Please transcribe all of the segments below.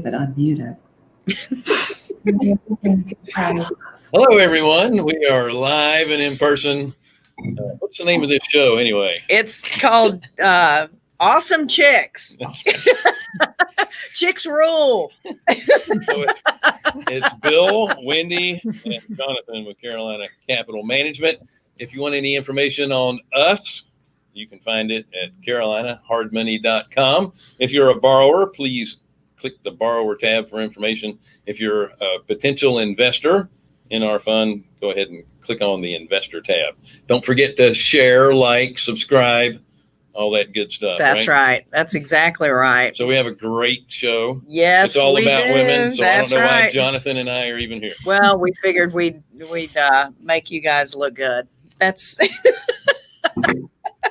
but unmuted. Hello, everyone. We are live and in person. What's the name of this show, anyway? It's called Awesome Chicks. Chicks Rule. So it's Bill, Wendy, and Jonathan with Carolina Capital Management. If you want any information on us, you can find it at carolinahardmoney.com. If you're a borrower, please click the borrower tab for information. If you're a potential investor in our fund, go ahead and click on the investor tab. Don't forget to share, like, subscribe, all that good stuff. That's right. That's exactly right. So we have a great show. Yes, it's all we about do. women. So That's I don't know why right. Jonathan and I are even here. Well, we figured we'd make you guys look good. That's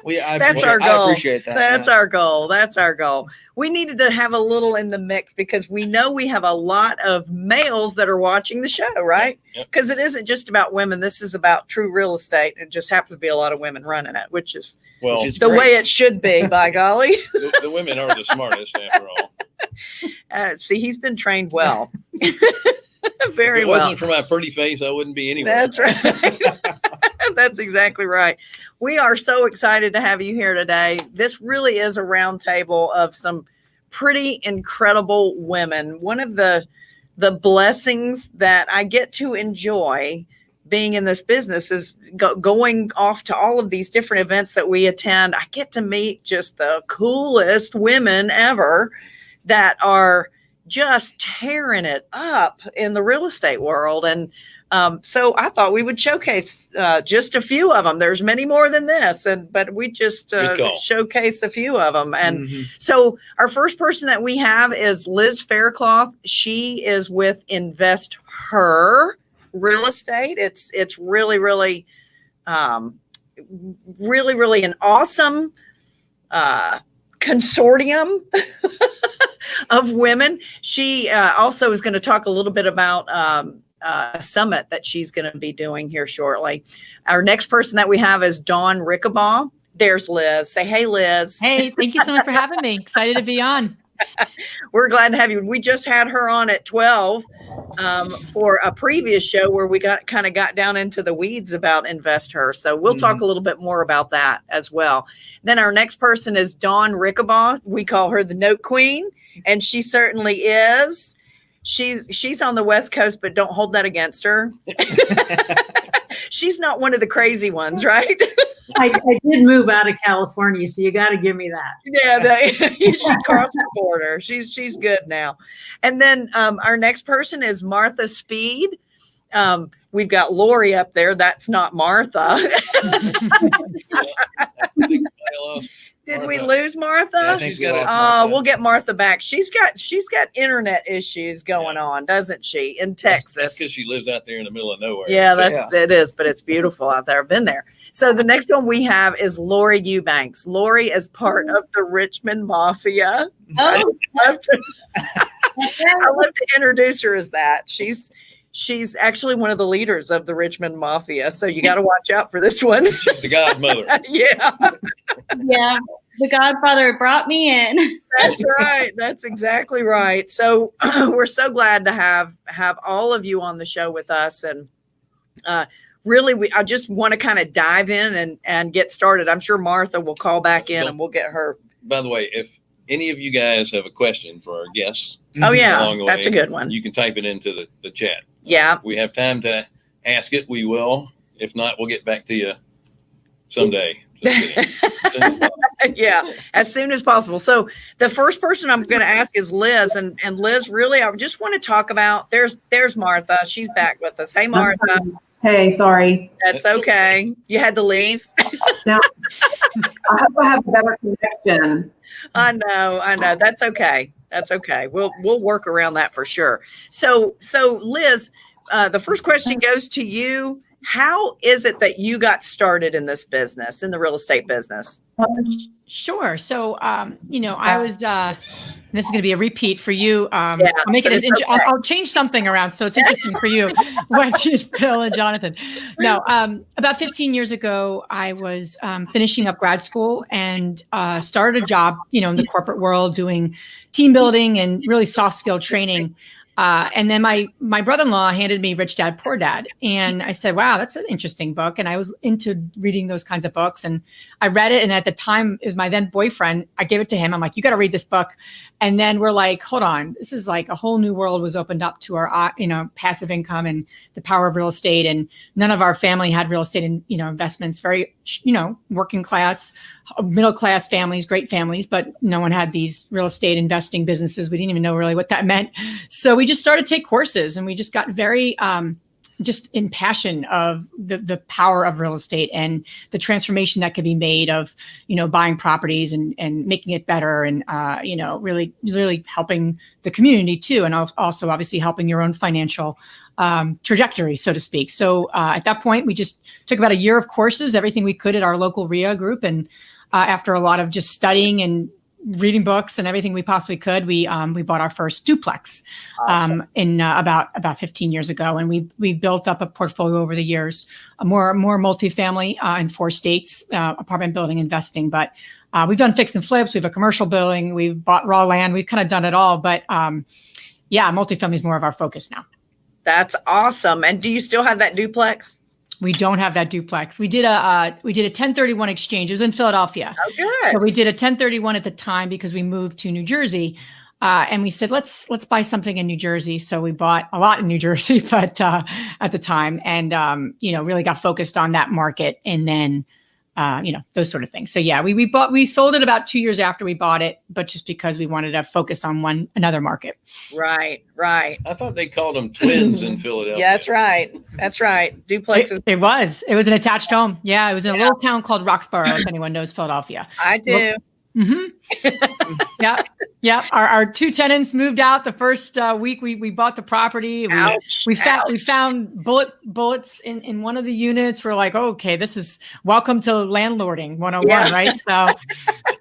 that's our goal. I appreciate that. That's our goal. That's our goal. We needed to have a little in the mix because we know we have a lot of males that are watching the show, right? Because it isn't just about women. This is about true real estate. It just happens to be a lot of women running it, which is the great. way it should be, by golly. The women are the smartest, after all. See, he's been trained well. Very if it well. wasn't for my pretty face, I wouldn't be anywhere. That's right. That's exactly right. We are so excited to have you here today. This really is a round table of some pretty incredible women. One of the blessings that I get to enjoy being in this business is going off to all of these different events that we attend. I get to meet just the coolest women ever that are just tearing it up in the real estate world. And so I thought we would showcase just a few of them. There's many more than this, but we just showcase a few of them. And so our first person that we have is Liz Faircloth. She is with Invest Her Real Estate. It's really, really, really, really an awesome consortium of women. She also is going to talk a little bit about a summit that she's going to be doing here shortly. Our next person that we have is Dawn Rickabaugh. There's Liz. Say, hey, Liz. Hey, thank you so much for having me. Excited to be on. We're glad to have you. We just had her on at 12 for a previous show where we got down into the weeds about Invest Her. So we'll talk a little bit more about that as well. Then our next person is Dawn Rickabaugh. We call her the Note Queen, and she certainly is. She's on the West Coast, but don't hold that against her. She's not one of the crazy ones, right? I did move out of California, so you got to give me that. Yeah, she crossed the border. She's good now. And then our next person is Martha Speed. We've got Lori up there. That's not Martha. Did we lose Martha? We'll get Martha back. She's got internet issues going on, doesn't she? In Texas. That's because she lives out there in the middle of nowhere. Yeah, it is, but it's beautiful out there. I've been there. So the next one we have is Lori Eubanks. Lori is part of the Richmond Mafia. I love to introduce her as that. She's actually one of the leaders of the Richmond Mafia, so you got to watch out for this one. She's the godmother. Yeah. Yeah, the godfather brought me in. That's right. That's exactly right. So we're so glad to have all of you on the show with us, and really, I just want to kind of dive in and get started. I'm sure Martha will call back in, and we'll get her. By the way, if any of you guys have a question for our guests, that's a good one. You can type it into the chat. Yeah. If we have time to ask it, we will. If not, we'll get back to you someday. Yeah, as soon as possible. So the first person I'm going to ask is Liz, and Liz, really, I just want to talk about. There's Martha. She's back with us. Hey, Martha. Hey, sorry. That's okay. You had to leave. Now, I hope I have a better connection. I know. That's okay. We'll work around that for sure. So Liz, the first question goes to you. How is it that you got started in this business, in the real estate business? Sure. So, I was, this is going to be a repeat for you. I'll make but it as, it's okay. I'll change something around. So it's interesting for you, Wendy, Bill, and Jonathan. No, about 15 years ago, I was finishing up grad school and started a job, in the corporate world doing team building and really soft skill training. And then my brother-in-law handed me Rich Dad, Poor Dad. And I said, wow, that's an interesting book. And I was into reading those kinds of books. And I read it. And at the time, it was my then boyfriend. I gave it to him. I'm like, you got to read this book. And then we're like, hold on. This is like a whole new world was opened up to our, passive income and the power of real estate. And none of our family had real estate and, investments, very, working class, middle class families, great families, but no one had these real estate investing businesses. We didn't even know really what that meant. So we just started to take courses and we just got very, just in passion of the power of real estate and the transformation that could be made of, buying properties and making it better and, really, really helping the community too. And also obviously helping your own financial trajectory, so to speak. So at that point, we just took about a year of courses, everything we could at our local RIA group. And after a lot of just studying and reading books and everything we possibly could, we bought our first duplex in about 15 years ago, and we built up a portfolio over the years, more multifamily in 4 states, apartment building investing. But we've done fix and flips. We have a commercial building. We've bought raw land. We've kind of done it all. But multifamily is more of our focus now. That's awesome. And do you still have that duplex? We don't have that duplex. We did a 1031 exchange. It was in Philadelphia. Oh, good. So we did a 1031 at the time because we moved to New Jersey, and we said let's buy something in New Jersey. So we bought a lot in New Jersey, but at the time, and really got focused on that market, and then those sort of things. So yeah, we sold it about 2 years after we bought it, but just because we wanted to focus on another market. Right. I thought they called them twins in Philadelphia. Yeah, that's right. Duplex. It was an attached home. Yeah, it was in a little town called Roxborough, if anyone knows Philadelphia. I do. Mm-hmm. Yeah. Our 2 tenants moved out the first week we bought the property. We found bullets in one of the units. We're like, okay, this is welcome to landlording 101, right? So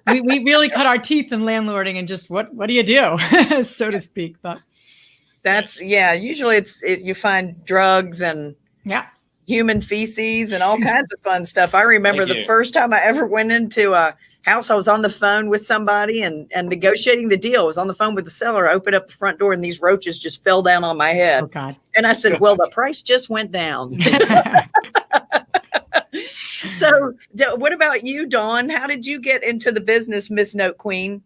we really cut our teeth in landlording and just what do you do, so to speak. But that's usually you find drugs and human feces and all kinds of fun stuff. I remember the first time I ever went into a house, I was on the phone with somebody and negotiating the deal. I was on the phone with the seller. I opened up the front door and these roaches just fell down on my head. Oh God. And I said, well, the price just went down. So what about you, Dawn? How did you get into the business, Miss Note Queen?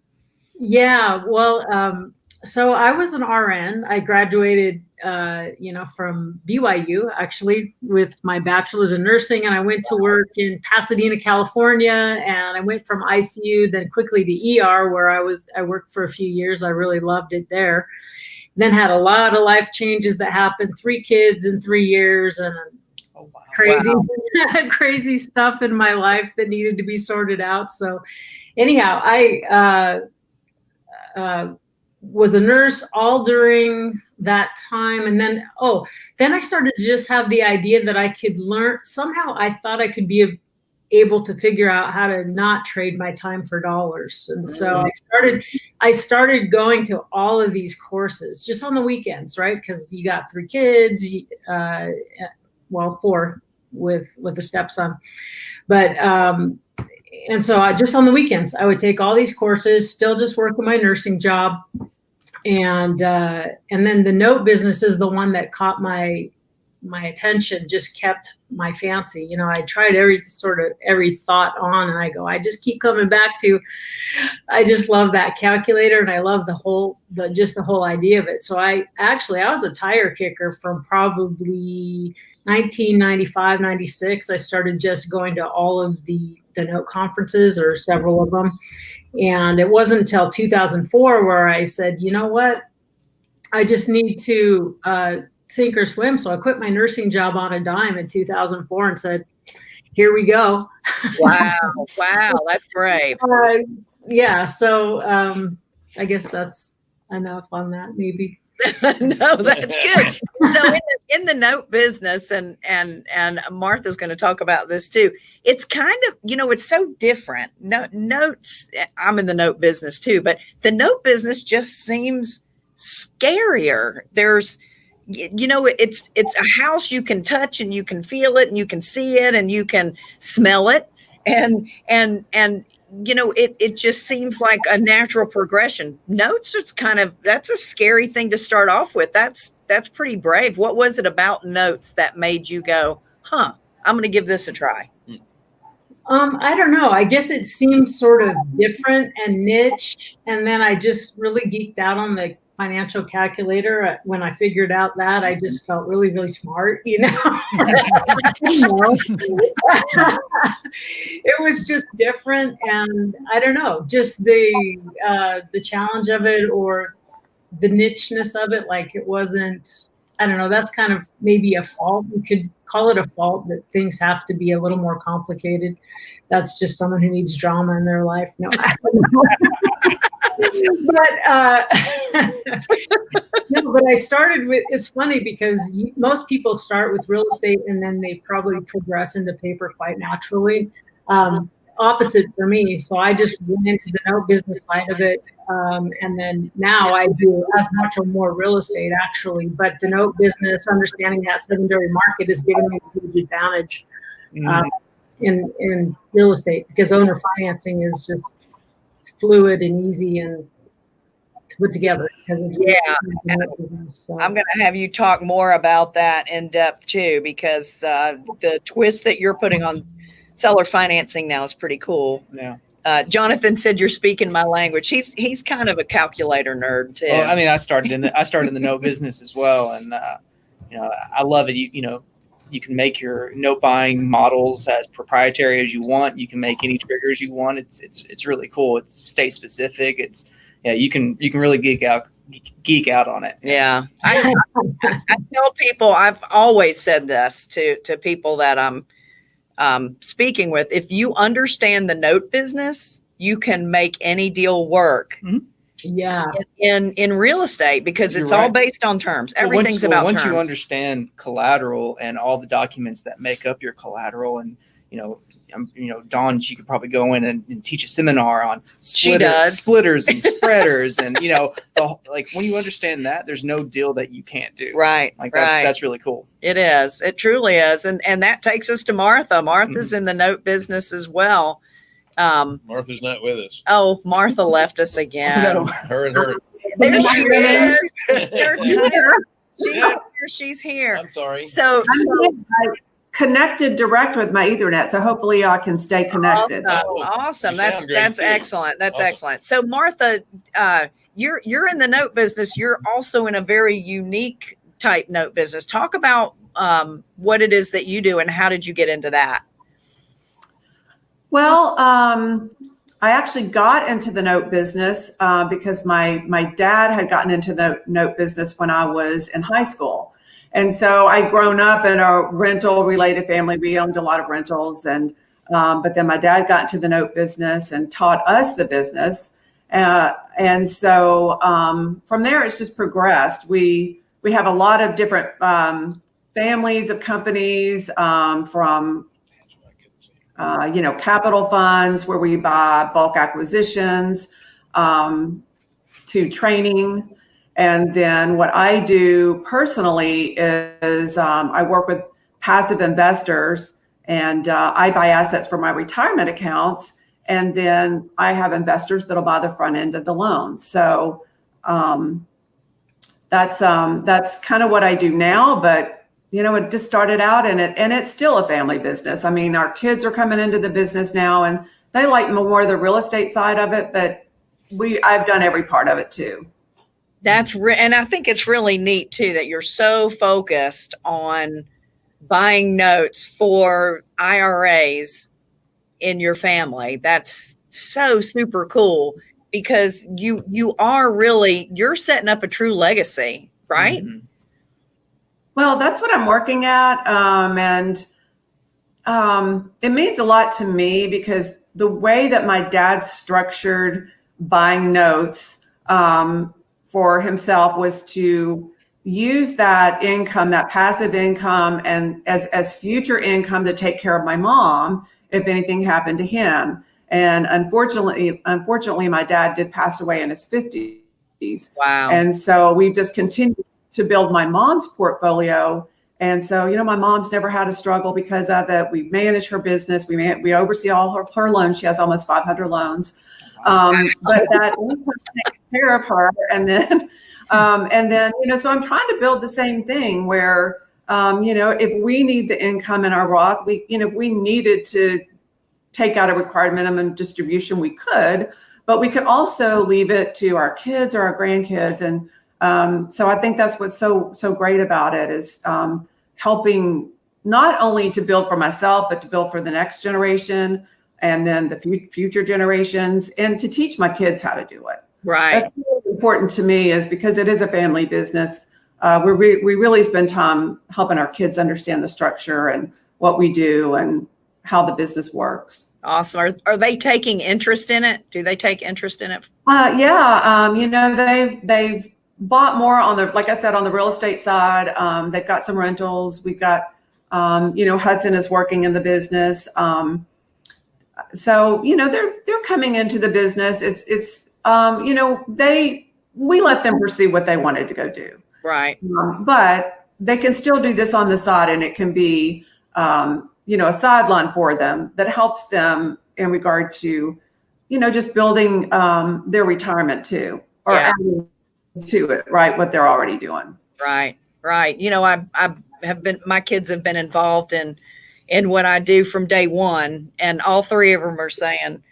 Yeah, well, so I was an RN. I graduated, from BYU, actually, with my bachelor's in nursing. And I went to work in Pasadena, California. And I went from ICU, then quickly to ER, where I worked for a few years. I really loved it there. Then had a lot of life changes that happened, 3 kids in 3 years, and crazy stuff in my life that needed to be sorted out. So anyhow, I was a nurse all during that time. And then I started to just have the idea that I could learn. Somehow I thought I could be able to figure out how to not trade my time for dollars. And so I started going to all of these courses just on the weekends, right? Because you got 3 kids, 4 with the stepson. But, and so just on the weekends, I would take all these courses, still just working my nursing job. And then the note business is the one that caught my attention, just kept my fancy. I tried every thought on, and I just keep coming back to, I just love that calculator, and I love the whole idea of it. So I was a tire kicker from probably 1995, 96. I started just going to all of the note conferences, or several of them. And it wasn't until 2004 where I said, you know what, I just need to sink or swim. So I quit my nursing job on a dime in 2004 and said, here we go. Wow, that's brave. Yeah. So I guess that's enough on that, maybe. No, that's good. So in the note business, and Martha's going to talk about this too. It's kind of, it's so different. Notes. I'm in the note business too, but the note business just seems scarier. There's, it's a house you can touch and you can feel it and you can see it and you can smell it, and it just seems like a natural progression. Notes, that's a scary thing to start off with. That's pretty brave. What was it about notes that made you go, I'm going to give this a try? I don't know. I guess it seemed sort of different and niche. And then I just really geeked out on the financial calculator. When I figured out that, I just felt really, really smart, It was just different. And I don't know, just the challenge of it, or the nicheness of it. Like, it wasn't, I don't know, that's kind of maybe a fault. We could call it a fault, that things have to be a little more complicated. That's just someone who needs drama in their life. No, I don't know. But I started with, it's funny because most people start with real estate and then they probably progress into paper quite naturally. Opposite for me. So I just went into the note business side of it. And then now I do as much or more real estate actually, but the note business, understanding that secondary market, is giving me a huge advantage in real estate, because owner financing is just fluid and easy and to put together. So. I'm going to have you talk more about that in depth too, because the twist that you're putting on seller financing now is pretty cool. Yeah. Jonathan said you're speaking my language. He's kind of a calculator nerd too. Well, I mean, I started in the note business as well, and I love it. You can make your note buying models as proprietary as you want. You can make any triggers you want. It's really cool. It's state specific. You can really geek out on it. Yeah. I tell people, I've always said this to people that I'm speaking with. If you understand the note business, you can make any deal work. Mm-hmm. Yeah. In real estate, because it's all based on terms. Everything's about once terms. you understand collateral and all the documents that make up your collateral, and Dawn, she could probably go in and teach a seminar on splitters and spreaders, and when you understand that, there's no deal that you can't do. Right. That's really cool. It is. It truly is. And that takes us to Martha. Martha's in the note business as well. Martha's not with us. Oh, Martha left us again. No. Her and her. There she is. She's here. I'm sorry. So I connected direct with my Ethernet, so hopefully y'all can stay connected. Awesome. You That's sound great, too. excellent. That's Awesome. excellent. So Martha, you're in the note business. You're also in a very unique type note business. Talk about what it is that you do and how did you get into that? Well, I actually got into the note business because my dad had gotten into the note business when I was in high school. And so I'd grown up in a rental related family. We owned a lot of rentals, and but then my dad got into the note business and taught us the business. And so from there, it's just progressed. We have a lot of different families of companies from capital funds where we buy bulk acquisitions, to training. And then what I do personally is I work with passive investors, and I buy assets for my retirement accounts. And then I have investors that'll buy the front end of the loan. So that's kind of what I do now. But it just started out, and it's still a family business. I mean, our kids are coming into the business now, and they like more the real estate side of it, but I've done every part of it too. And I think it's really neat too that you're so focused on buying notes for IRAs in your family. That's so super cool, because you're setting up a true legacy, right? Mm-hmm. Well, that's what I'm working at. And it means a lot to me because the way that my dad structured buying notes for for himself was to use that income, that passive income, and as future income to take care of my mom if anything happened to him. And unfortunately, my dad did pass away in his 50s. Wow. And so we've just continued to build my mom's portfolio. And so, my mom's never had a struggle because of it. We manage her business. We oversee all her loans. She has almost 500 loans. But that income takes care of her. And then, so I'm trying to build the same thing where, if we need the income in our Roth, if we needed to take out a required minimum distribution, we could, but we could also leave it to our kids or our grandkids. And so I think that's what's so great about it is helping not only to build for myself, but to build for the next generation and then the future generations, and to teach my kids how to do it. Right. That's really important to me, is because it is a family business. We really spend time helping our kids understand the structure and what we do and how the business works. Awesome. Are they taking interest in it? Do they take interest in it? They've bought more on the, like I said, on the real estate side. They've got some rentals. We've got, Hudson is working in the business. So they're coming into the business. We let them pursue what they wanted to go do. Right. But they can still do this on the side, and it can be, a sideline for them that helps them in regard to, just building their retirement too, or adding to it, right? What they're already doing. Right. Right. My kids have been involved in what I do from day one, and all three of them are saying,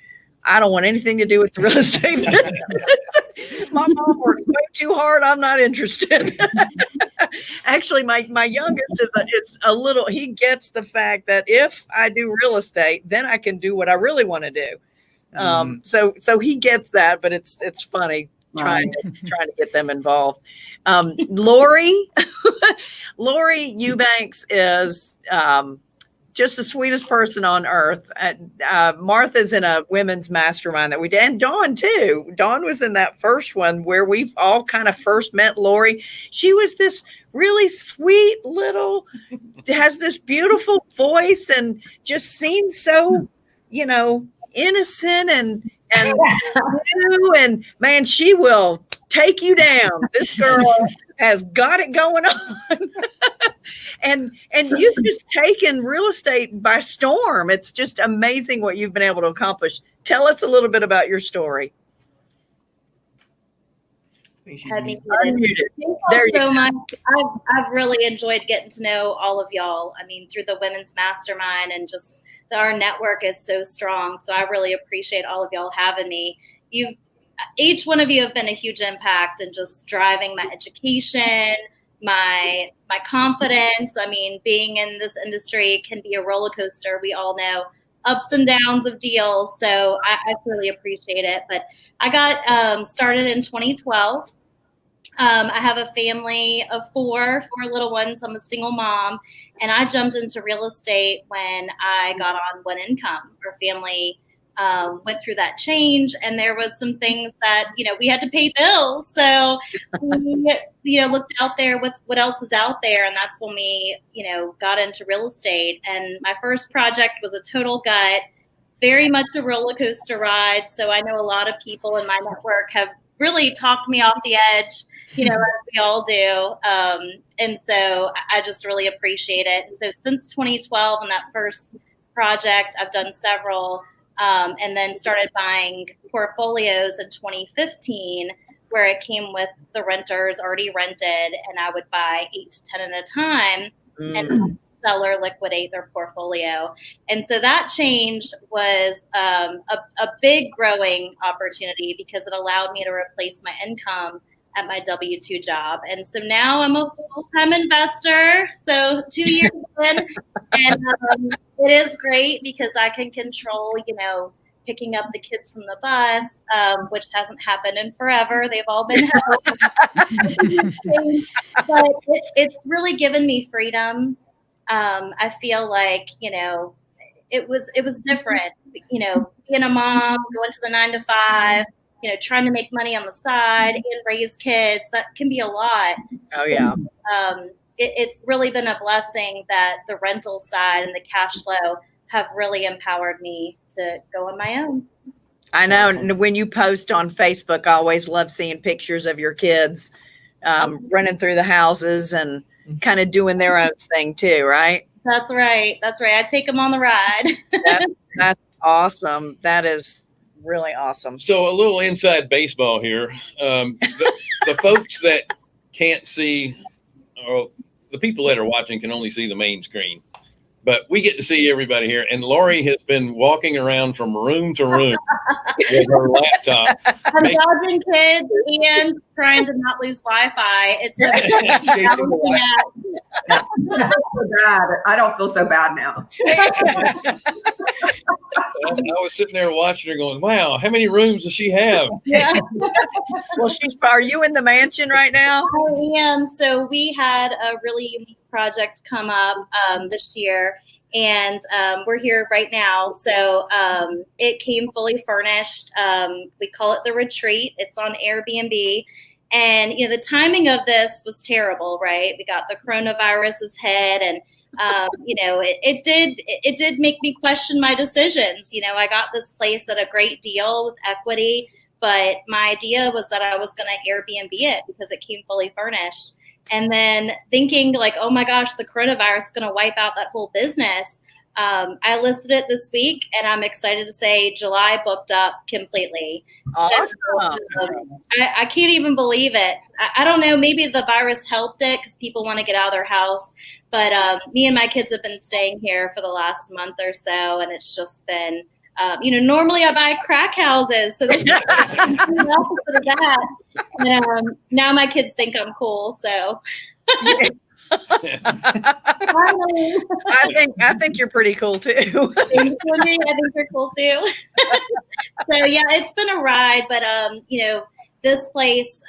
I don't want anything to do with the real estate business. My mom worked way too hard. I'm not interested. Actually, my youngest is a little, he gets the fact that if I do real estate, then I can do what I really want to do. So he gets that, but it's funny trying to get them involved. Lori Eubanks is, just the sweetest person on earth. Martha's in a women's mastermind that we did, and Dawn too. Dawn was in that first one where we've all kind of first met Lori. She was this really sweet little, has this beautiful voice and just seems so, innocent and new, and man, she will take you down. This girl has got it going on. And you've just taken real estate by storm. It's just amazing what you've been able to accomplish. Tell us a little bit about your story. Had me muted. Thank you so much. I've really enjoyed getting to know all of y'all. I mean, through the women's mastermind, and just our network is so strong. So I really appreciate all of y'all having me. Each one of you have been a huge impact in just driving my education, my confidence. I mean, being in this industry can be a roller coaster. We all know ups and downs of deals. So I really appreciate it. But I got started in 2012. I have a family of four little ones. I'm a single mom, and I jumped into real estate when I got on one income. Our family went through that change, and there was some things that, we had to pay bills. So we, looked out there, what else is out there. And that's when we, got into real estate. And my first project was a total gut, very much a roller coaster ride. So I know a lot of people in my network have really talked me off the edge, as we all do. And so I just really appreciate it. And so since 2012 and that first project, I've done several, and then started buying portfolios in 2015, where it came with the renters already rented, and I would buy 8 to 10 at a time and seller liquidate their portfolio. And so that change was a big growing opportunity, because it allowed me to replace my income at my W-2 job. And so now I'm a full-time investor. So 2 years in, and it is great because I can control, picking up the kids from the bus, which hasn't happened in forever. They've all been held. But it's really given me freedom. I feel like, it was different, being a mom, going to the 9 to 5, trying to make money on the side and raise kids, that can be a lot. Oh, yeah. It's really been a blessing that the rental side and the cash flow have really empowered me to go on my own. I know. And when you post on Facebook, I always love seeing pictures of your kids running through the houses and kind of doing their own thing too, right? That's right. I take them on the ride. That's awesome. That is really awesome. So a little inside baseball here. The folks that can't see, or the people that are watching can only see the main screen. But we get to see everybody here. And Lori has been walking around from room to room with her laptop. I'm dodging kids and trying to not lose Wi-Fi. It's Chasing the bad. I don't feel so bad now. I was sitting there watching her going, wow, how many rooms does she have? Yeah. Well, are you in the mansion right now? I am. So we had a really unique project come up this year, and we're here right now. So it came fully furnished. We call it the Retreat. It's on Airbnb. And, the timing of this was terrible, right? We got the coronavirus's hit, and it did make me question my decisions. I got this place at a great deal with equity, but my idea was that I was going to Airbnb it because it came fully furnished. And then thinking like, oh my gosh, the coronavirus is going to wipe out that whole business. I listed it this week, and I'm excited to say July booked up completely. Awesome. So, I can't even believe it. I don't know. Maybe the virus helped it because people want to get out of their house. But me and my kids have been staying here for the last month or so, and it's just been, normally I buy crack houses. So this is the opposite of that. And, now my kids think I'm cool. So. I think you're pretty cool too. I think you're cool too. So yeah, it's been a ride, but this place,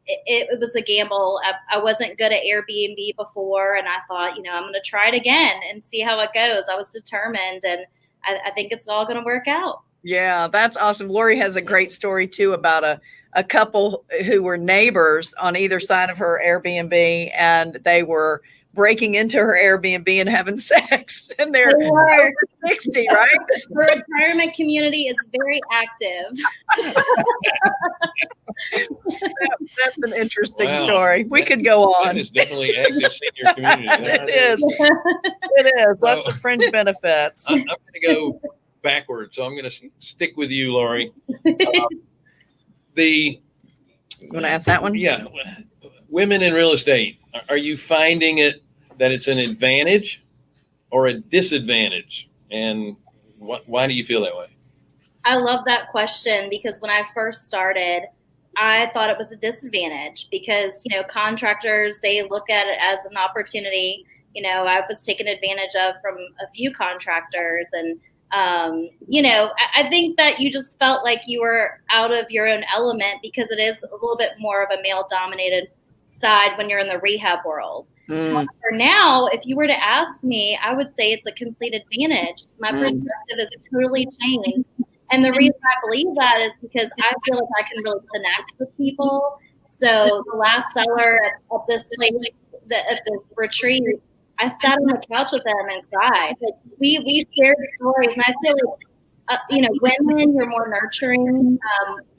it was a gamble. I wasn't good at Airbnb before, and I thought, I'm going to try it again and see how it goes. I was determined, and I think it's all going to work out. Yeah, that's awesome. Lori has a great story too about a couple who were neighbors on either side of her Airbnb, and they were breaking into her Airbnb and having sex, and they're over 60, right? Her retirement community is very active. That's an interesting story. We could go on. That is definitely active senior community. It is. It is. Lots of fringe benefits. I'm going to go backwards, so I'm going to stick with you, Lori. You want to ask that one? Yeah. Women in real estate, are you finding that it's an advantage or a disadvantage? And why do you feel that way? I love that question because when I first started, I thought it was a disadvantage because, contractors, they look at it as an opportunity. I was taken advantage of from a few contractors, and I think that you just felt like you were out of your own element because it is a little bit more of a male dominated side when you're in the rehab world. For now, if you were to ask me, I would say it's a complete advantage. My perspective is totally changed. And the reason I believe that is because I feel like I can really connect with people. So the last seller at this place, at the retreat, I sat on the couch with them and cried. Like, we shared stories, and I feel like, women, you're more nurturing.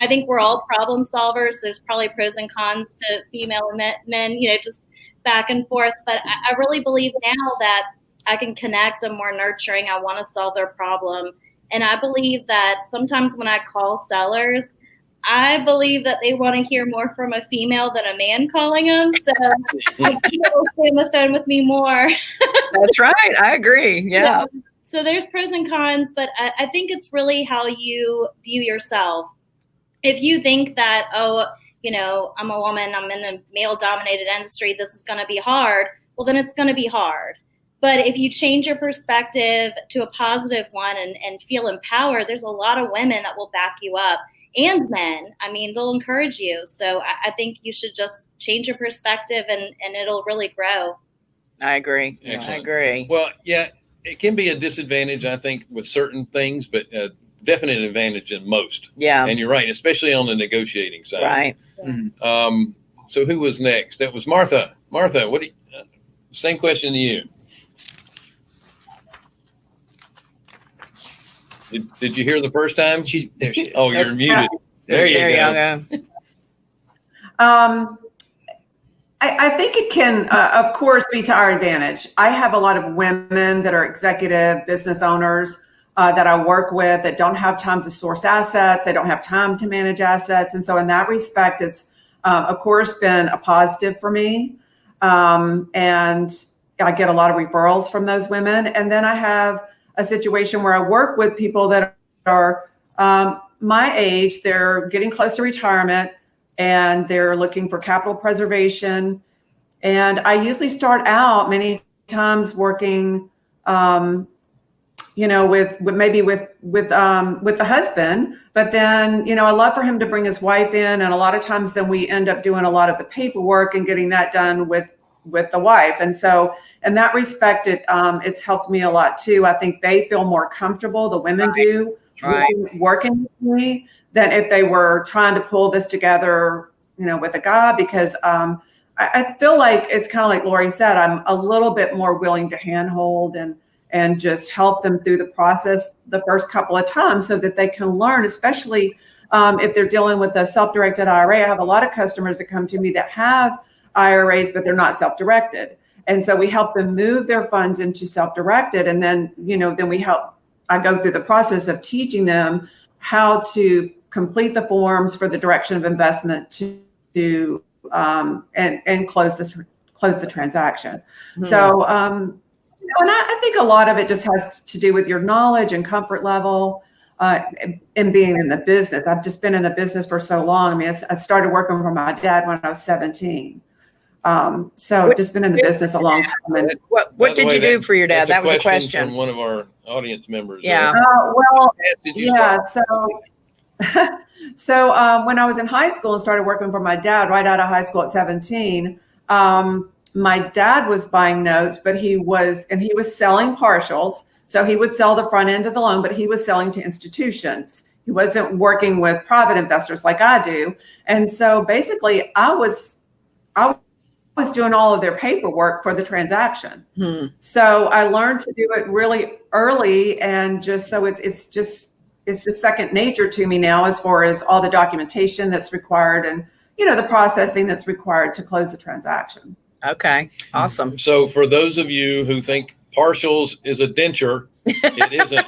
I think we're all problem solvers. There's probably pros and cons to female and men, just back and forth. But I really believe now that I can connect. I'm more nurturing. I want to solve their problem. And I believe that sometimes when I call sellers, I believe that they want to hear more from a female than a man calling them. So I think they'll stay on the phone with me more. That's right. I agree. Yeah. So there's pros and cons, but I think it's really how you view yourself. If you think that, I'm a woman, I'm in a male-dominated industry, this is going to be hard, well, then it's going to be hard. But if you change your perspective to a positive one and feel empowered, there's a lot of women that will back you up, and men. I mean, they'll encourage you. So I think you should just change your perspective and it'll really grow. I agree. Excellent. I agree. Well, yeah, it can be a disadvantage, I think, with certain things, but definite advantage than most. Yeah. And you're right, especially on the negotiating side. Right. So who was next? That was Martha. Martha, what do you, same question to you. Did you hear the first time? There she is. Oh, you're muted. There you go. I think it can, of course, be to our advantage. I have a lot of women that are executive business owners that I work with that don't have time to source assets. They don't have time to manage assets. And so in that respect, it's, of course, been a positive for me. And I get a lot of referrals from those women. And then I have a situation where I work with people that are my age. They're getting close to retirement, and they're looking for capital preservation. And I usually start out many times working, with the husband, but then, I love for him to bring his wife in. And a lot of times then we end up doing a lot of the paperwork and getting that done with the wife. And so in that respect, it's helped me a lot too. I think they feel more comfortable, the women do, working with me, than if they were trying to pull this together, with a guy, because I feel like it's kind of like Lori said, I'm a little bit more willing to handhold and just help them through the process the first couple of times so that they can learn, especially if they're dealing with a self-directed IRA. I have a lot of customers that come to me that have IRAs, but they're not self-directed. And so we help them move their funds into self-directed. And then, I go through the process of teaching them how to complete the forms for the direction of investment to and close the transaction. Mm-hmm. So, and I think a lot of it just has to do with your knowledge and comfort level in being in the business. I've just been in the business for so long. I mean, I started working for my dad when I was 17. So just been in the business a long time. And what did you do for your dad? That was a question from one of our audience members. Yeah. So when I was in high school and started working for my dad right out of high school at 17, my dad was buying notes, but he was selling partials. So he would sell the front end of the loan, but he was selling to institutions. He wasn't working with private investors like I do. And so basically I was doing all of their paperwork for the transaction. So I learned to do it really early, and just so it's just second nature to me now, as far as all the documentation that's required and the processing that's required to close the transaction. Okay, awesome. So for those of you who think partials is a denture, it isn't.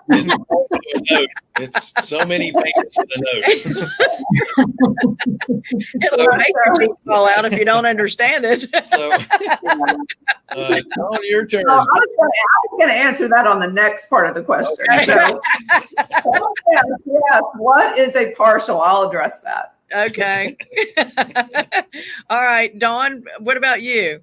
It's a note. It's so many pages in a note. It'll make your teeth fall out if you don't understand it. So, on your turn. I was going to answer that on the next part of the question. Okay. So, what is a partial? I'll address that. Okay. All right, Dawn, what about you?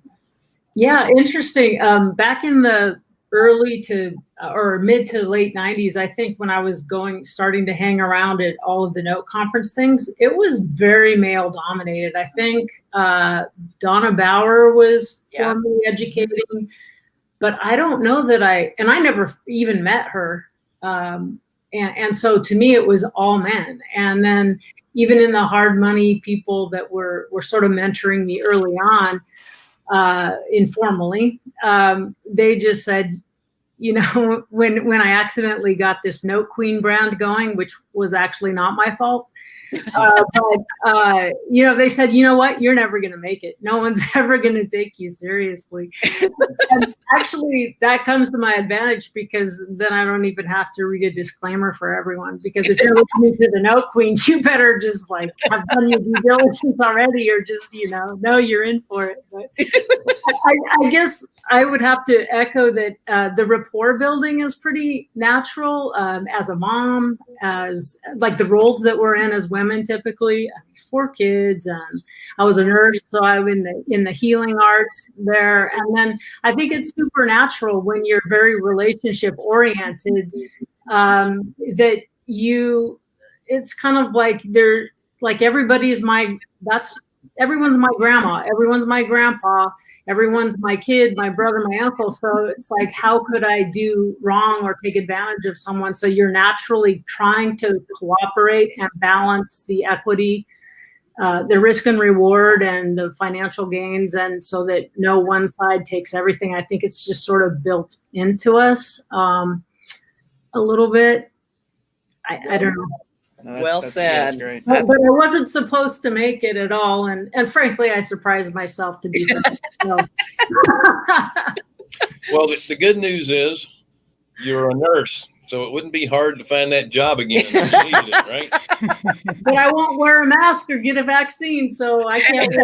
Yeah, interesting. Back in the early to or mid to late 90s, I think, when I was starting to hang around at all of the note conference things, it was very male dominated. I think Donna Bauer was formally educating, but I don't know that I never even met her. And so to me, it was all men. And then even in the hard money people that were sort of mentoring me early on, informally, they just said, when I accidentally got this Note Queen brand going, which was actually not my fault, but they said, you know what, you're never going to make it. No one's ever going to take you seriously. And actually, that comes to my advantage, because then I don't even have to read a disclaimer for everyone. Because if you're listening to the Note Queen, you better just have done your due diligence already, or just know you're in for it. But I guess I would have to echo that the rapport building is pretty natural as a mom, as like the roles that we're in as women typically. 4 kids, and I was a nurse, so I'm in the healing arts there. And then I think it's super natural when you're very relationship oriented, it's kind of like everybody's that's everyone's my grandma, everyone's my grandpa, everyone's my kid, my brother, my uncle. So it's like, how could I do wrong or take advantage of someone? So you're naturally trying to cooperate and balance the equity, the risk and reward, and the financial gains, and so that no one side takes everything. I think it's just sort of built into us a little bit. I don't know. No, Well said. That's great. But I wasn't supposed to make it at all, and frankly, I surprised myself to be. So. Well, the good news is you're a nurse, so it wouldn't be hard to find that job again if you needed it, right? But I won't wear a mask or get a vaccine, so I can't.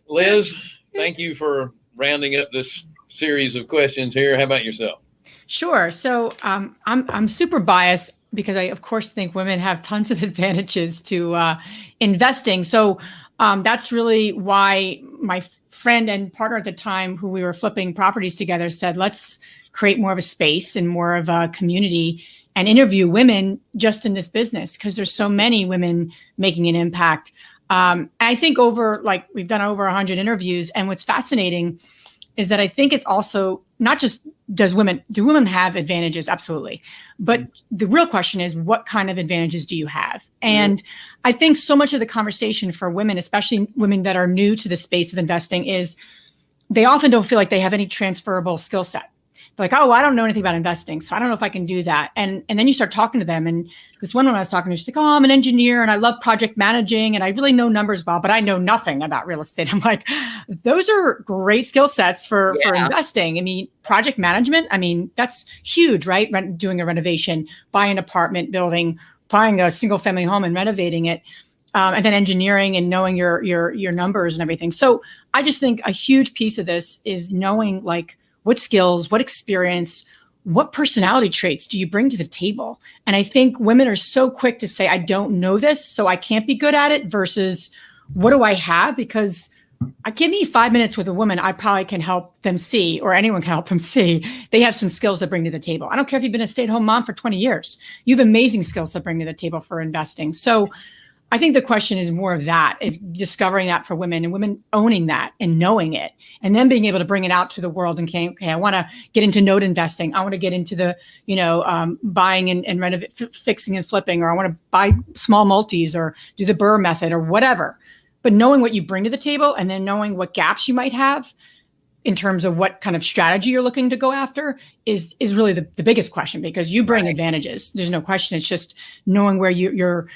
Liz, thank you for rounding up this series of questions here. How about yourself? Sure. So I'm super biased because I, of course, think women have tons of advantages to investing. So that's really why my friend and partner at the time, who we were flipping properties together, said, let's create more of a space and more of a community and interview women just in this business, because there's so many women making an impact. And I think we've done over 100 interviews. And what's fascinating is that I think it's also not just do women have advantages? Absolutely. But the real question is, what kind of advantages do you have? And I think so much of the conversation for women, especially women that are new to the space of investing, is they often don't feel like they have any transferable skill set. They're like, oh, I don't know anything about investing, so I don't know if I can do that. And then you start talking to them, and this one woman I was talking to, she's like, oh, I'm an engineer and I love project managing and I really know numbers well, but I know nothing about real estate. I'm like, those are great skill sets for investing. I mean, project management, that's huge, right? Doing a renovation, buying an apartment building, buying a single family home and renovating it. And then engineering and knowing your numbers and everything. So I just think a huge piece of this is knowing what skills, what experience, what personality traits do you bring to the table? And I think women are so quick to say, I don't know this, so I can't be good at it, versus what do I have? Because give me 5 minutes with a woman, I probably can help them see, or anyone can help them see, they have some skills to bring to the table. I don't care if you've been a stay-at-home mom for 20 years. You have amazing skills to bring to the table for investing. So I think the question is more of that, is discovering that for women, and women owning that and knowing it, and then being able to bring it out to the world and okay, I want to get into note investing. I want to get into the, buying and fixing and flipping, or I want to buy small multis or do the Burr method or whatever. But knowing what you bring to the table, and then knowing what gaps you might have in terms of what kind of strategy you're looking to go after is really the biggest question, because you bring advantages. There's no question. It's just knowing where your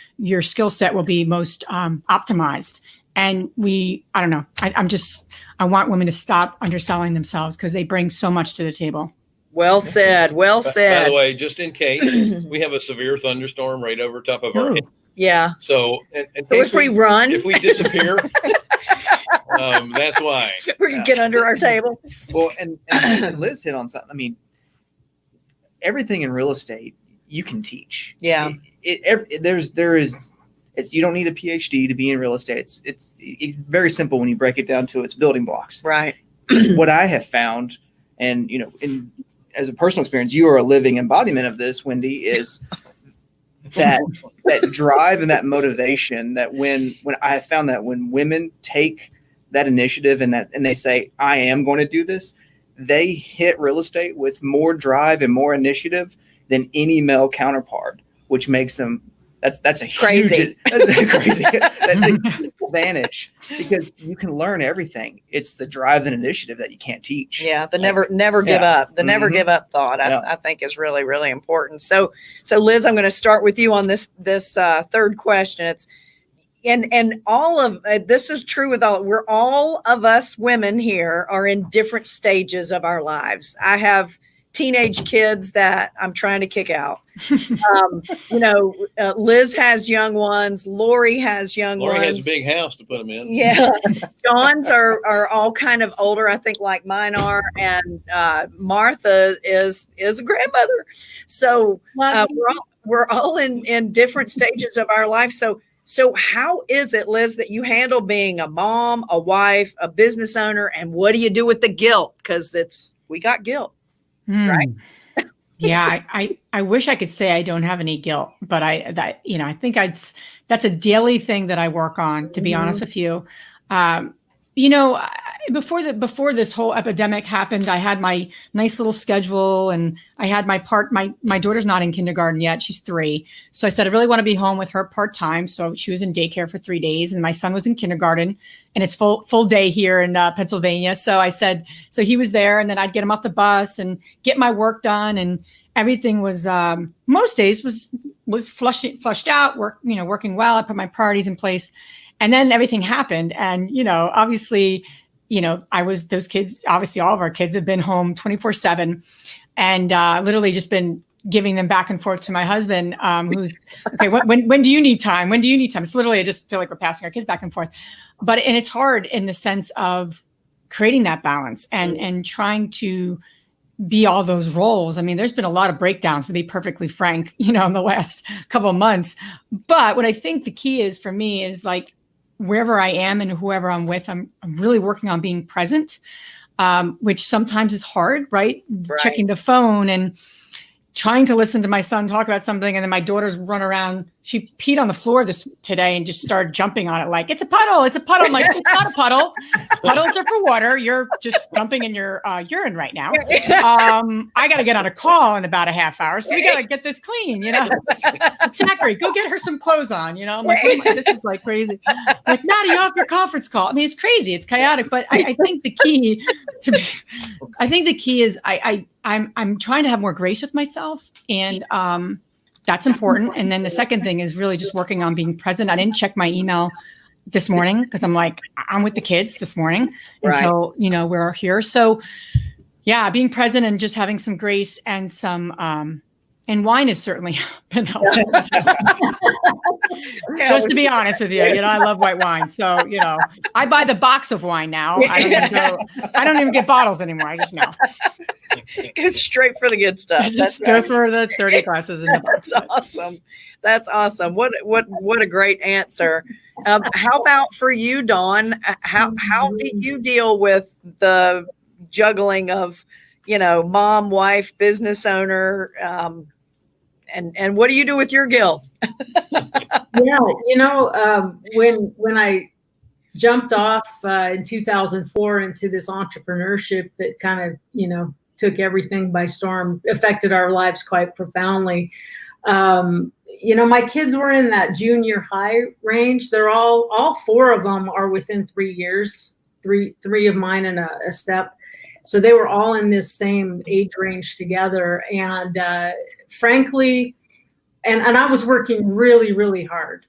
skill set will be most optimized. And I don't know. I want women to stop underselling themselves, because they bring so much to the table. Well said. Well said. By the way, just in case, we have a severe thunderstorm right over top of our head. Yeah. So if we run, if we disappear, that's why. We get under our table. Well, and Liz hit on something. I mean, everything in real estate you can teach. Yeah. You don't need a PhD to be in real estate. It's very simple when you break it down to its building blocks. Right. What I have found, and as a personal experience, you are a living embodiment of this, Wendy, is that drive and that motivation, that when I have found that when women take that initiative and they say, I am going to do this, they hit real estate with more drive and more initiative than any male counterpart, which makes them, that's a crazy. Huge, crazy. That's a huge advantage, because you can learn everything. It's the drive and initiative that you can't teach. Yeah. The never give up. The never give up thought, I think is really, really important. So Liz, I'm going to start with you on this third question. It's, and all of this is true with all of us women here are in different stages of our lives. I have teenage kids that I'm trying to kick out. Liz has young ones. Lori has young ones. Lori has a big house to put them in. Yeah. John's are all kind of older, I think, like mine are. And Martha is a grandmother. So we're all in different stages of our life. So how is it, Liz, that you handle being a mom, a wife, a business owner, and what do you do with the guilt? Because we got guilt, right? Yeah, I wish I could say I don't have any guilt, but I think that's a daily thing that I work on, to be honest with you. You know, before this whole epidemic happened, I had my nice little schedule, and I had my daughter's not in kindergarten yet. She's 3. So I said, I really want to be home with her part-time. So she was in daycare for 3 days, and my son was in kindergarten, and it's full day here in Pennsylvania. So I said, so he was there, and then I'd get him off the bus and get my work done, and everything was, most days was flushed out, working well. I put my priorities in place. And then everything happened. And, obviously, those kids, obviously all of our kids have been home 24/7, and literally just been giving them back and forth to my husband, who's, okay, when do you need time? When do you need time? It's literally, I just feel like we're passing our kids back and forth. And it's hard in the sense of creating that balance and trying to be all those roles. I mean, there's been a lot of breakdowns, to be perfectly frank, in the last couple of months. But what I think the key is for me is, like, wherever I am and whoever I'm with, I'm really working on being present, which sometimes is hard, right? Checking the phone and trying to listen to my son talk about something. And then my daughter's run around. She peed on the floor today and just started jumping on it. Like, it's a puddle. It's a puddle. I'm like, it's not a puddle. Puddles are for water. You're just dumping in your urine right now. I got to get on a call in about a half hour. So we got to get this clean, Zachary, go get her some clothes on, I'm like, oh this is like crazy. Like, Maddie, off your conference call. I mean, it's crazy. It's chaotic. But I think the key is I'm trying to have more grace with myself, and that's important. And then the second thing is really just working on being present. I didn't check my email this morning because I'm like, I'm with the kids this morning until we're here. So yeah, being present and just having some grace and some and wine has certainly been helpful. Just to be honest with you, I love white wine. So, I buy the box of wine now. I don't even get bottles anymore. I just know. Go straight for the good stuff. Just go for the 30 glasses in the box. That's awesome. That's awesome. What a great answer. How about for you, Dawn? How do you deal with the juggling of, mom, wife, business owner, and what do you do with your guilt? Yeah, when I jumped off in 2004 into this entrepreneurship that kind of, took everything by storm, affected our lives quite profoundly. My kids were in that junior high range. They're all 4 of them are within 3 years, three of mine and a step. So they were all in this same age range together. And frankly, and I was working really, really hard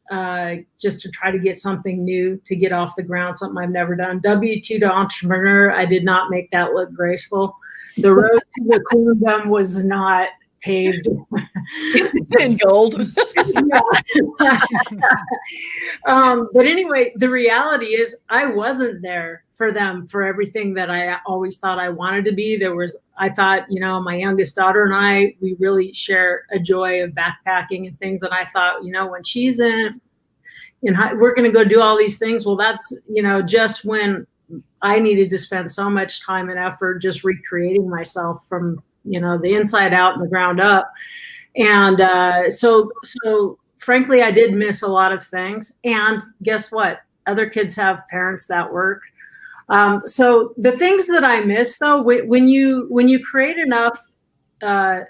just to try to get something new to get off the ground, something I've never done. W-2 to entrepreneur, I did not make that look graceful. The road to the queendom was not paved in gold. But anyway, the reality is I wasn't there for them for everything that I always thought I wanted to be. I thought, my youngest daughter and I, we really share a joy of backpacking and things. And I thought, when she's in we're going to go do all these things. Well, that's, just when I needed to spend so much time and effort just recreating myself from, the inside out and the ground up. And so frankly, I did miss a lot of things. And guess what? Other kids have parents that work. So the things that I miss, though, when you create enough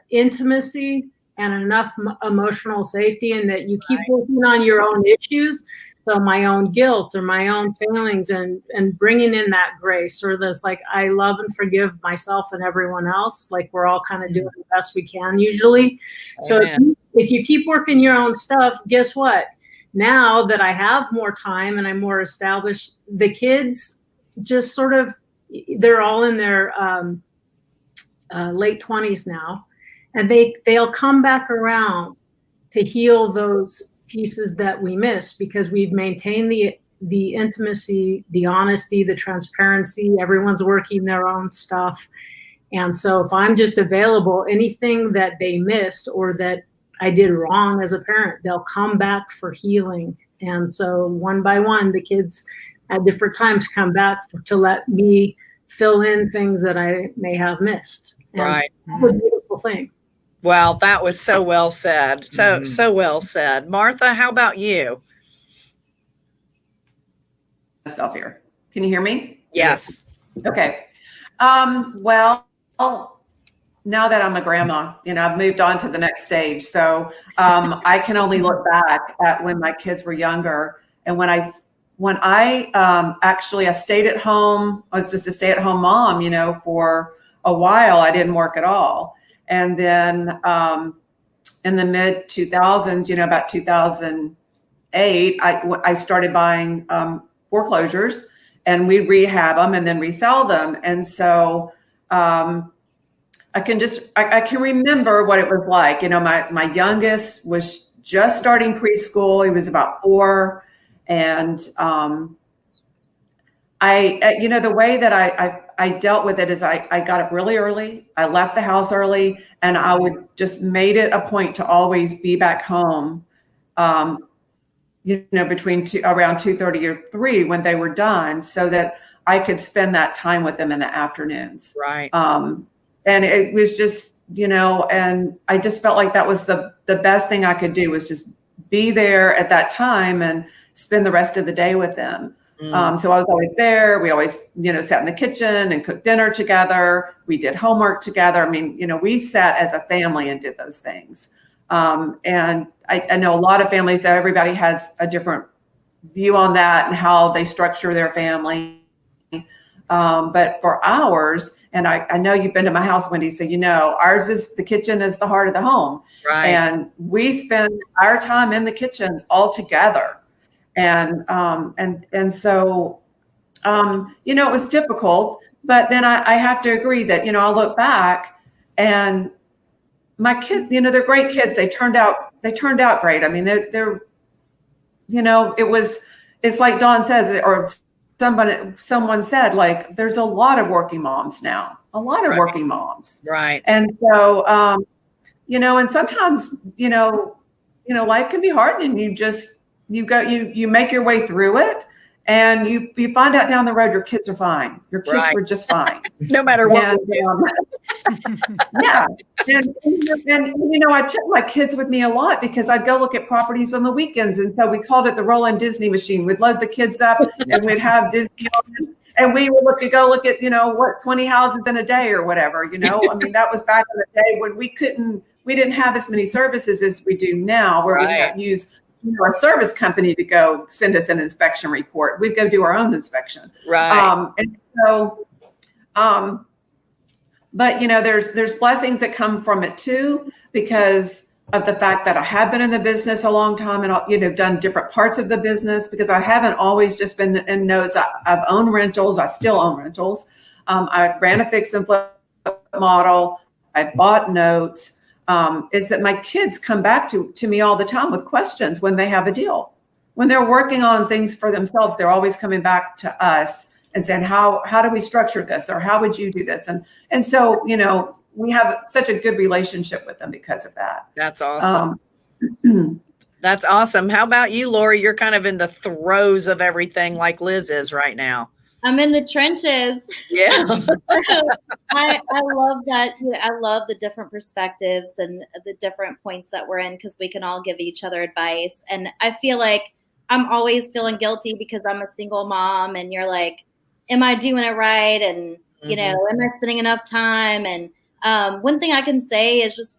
intimacy and enough emotional safety, and that you keep working on your own issues, so my own guilt or my own failings, and bringing in that grace, or this, like, I love and forgive myself and everyone else, like we're all kind of doing the best we can usually. So if you keep working your own stuff, guess what? Now that I have more time and I'm more established, the kids just sort of, they're all in their late 20s now, and they'll come back around to heal those pieces that we miss, because we've maintained the intimacy, the honesty, the transparency. Everyone's working their own stuff. And so if I'm just available, anything that they missed or that I did wrong as a parent, they'll come back for healing. And so one by one, the kids at different times come back to let me fill in things that I may have missed. And right. It's a beautiful thing. Well, that was so well said. So well said. Martha, how about you? Myself here. Can you hear me? Yes. Okay. Well, now that I'm a grandma, I've moved on to the next stage. So I can only look back at when my kids were younger, and when I actually I stayed at home. I was just a stay-at-home mom, for a while. I didn't work at all, and then in the mid 2000s, about 2008, I started buying foreclosures, and we rehab them and then resell them. And so I can remember what it was like. My youngest was just starting preschool. He was about 4. And the way that I dealt with it is I got up really early. I left the house early, and I would just made it a point to always be back home, between around 2:30 or 3 when they were done, so that I could spend that time with them in the afternoons. Right. And it was just, and I just felt like that was the best thing I could do, was just be there at that time and spend the rest of the day with them. So I was always there. We always, sat in the kitchen and cooked dinner together. We did homework together. I mean, we sat as a family and did those things. And I know a lot of families, everybody has a different view on that and how they structure their family. But for ours, and I know you've been to my house, Wendy, so ours is the kitchen is the heart of the home. Right. And we spend our time in the kitchen all together. And so, it was difficult, but then I have to agree that, I look back and my kids, they're great kids. They turned out great. I mean, they're it's like Dawn says, or someone said, like, there's a lot of working moms now, Right. working moms. Right. And so, and sometimes, life can be hard, and you make your way through it, and you find out down the road your kids are fine. Your kids Right. were just fine. No matter what. And, yeah. And I took my kids with me a lot because I'd go look at properties on the weekends. And so we called it the Roland Disney machine. We'd load the kids up and we'd have Disney on, and we would go look at, 20 houses in a day or whatever, I mean, that was back in the day when we didn't have as many services as we do now, where we have use a service company to go send us an inspection report. We'd go do our own inspection. Right. And so, but there's blessings that come from it too, because of the fact that I have been in the business a long time and done different parts of the business, because I haven't always just been in notes. I've owned rentals. I still own rentals. I ran a fix and flip model. I bought notes. Is that my kids come back to me all the time with questions when they have a deal. When they're working on things for themselves, they're always coming back to us and saying, how do we structure this? Or how would you do this? And so, we have such a good relationship with them because of that. That's awesome. That's awesome. How about you, Lori? You're kind of in the throes of everything like Liz is right now. I'm in the trenches. Yeah. I love that. I love the different perspectives and the different points that we're in, because we can all give each other advice. And I feel like I'm always feeling guilty because I'm a single mom, and you're like, am I doing it right? And, am I spending enough time? And one thing I can say is just,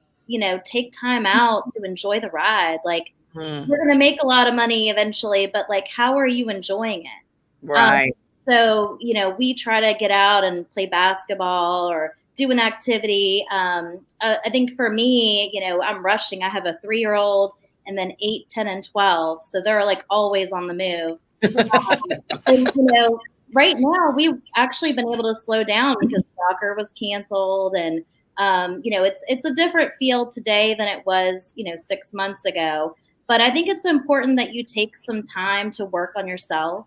take time out to enjoy the ride. Like, you're going to make a lot of money eventually, but like, how are you enjoying it? Right. So, we try to get out and play basketball or do an activity. I think for me, I'm rushing. I have a 3-year-old and then 8, 10, and 12. So they're like always on the move. And, right now we've actually been able to slow down because soccer was canceled. And, it's a different feel today than it was, 6 months ago. But I think it's important that you take some time to work on yourself.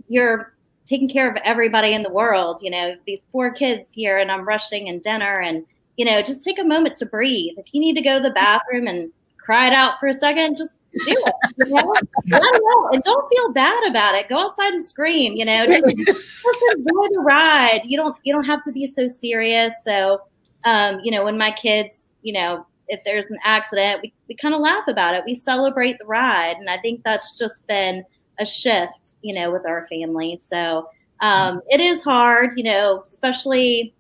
You're taking care of everybody in the world, these 4 kids here, and I'm rushing and dinner, and, just take a moment to breathe. If you need to go to the bathroom and cry it out for a second, just do it. Let it out, and don't feel bad about it. Go outside and scream, just enjoy the ride. You don't have to be so serious. So, when my kids, if there's an accident, we kind of laugh about it. We celebrate the ride. And I think that's just been a shift, with our family. So it is hard, especially,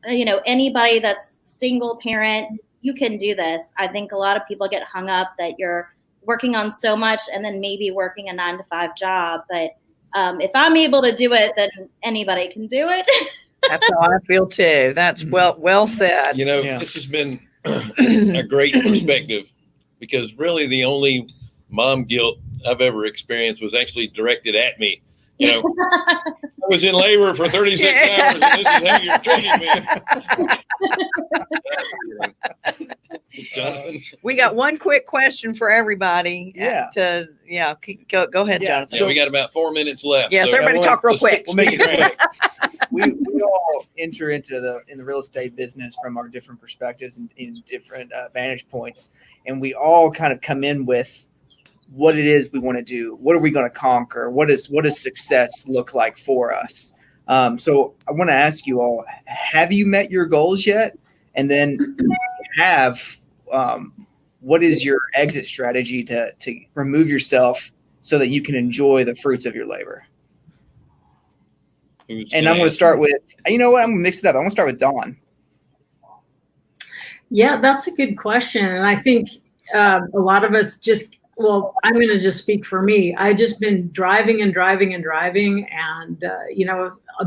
anybody that's single parent, you can do this. I think a lot of people get hung up that you're working on so much and then maybe working a 9-to-5 job. But if I'm able to do it, then anybody can do it. That's how I feel too. That's well said. This has been a great perspective, because really the only mom guilt I've ever experienced was actually directed at me. I was in labor for 36 hours, and this is how you're treating me. Jonathan? We got one quick question for everybody. Yeah. Go ahead, Jonathan. So we got about 4 minutes left. Yes, so everybody talk real quick. We'll make it quick. we all enter into the real estate business from our different perspectives and in different vantage points, and we all kind of come in with what it is we want to do. What are we going to conquer? What does success look like for us? So I want to ask you all: have you met your goals yet? And then what is your exit strategy to remove yourself so that you can enjoy the fruits of your labor? And I'm going to start with, I'm going to mix it up. I'm going to start with Dawn. Yeah, that's a good question. And I think a lot of us I'm going to just speak for me. I just been driving and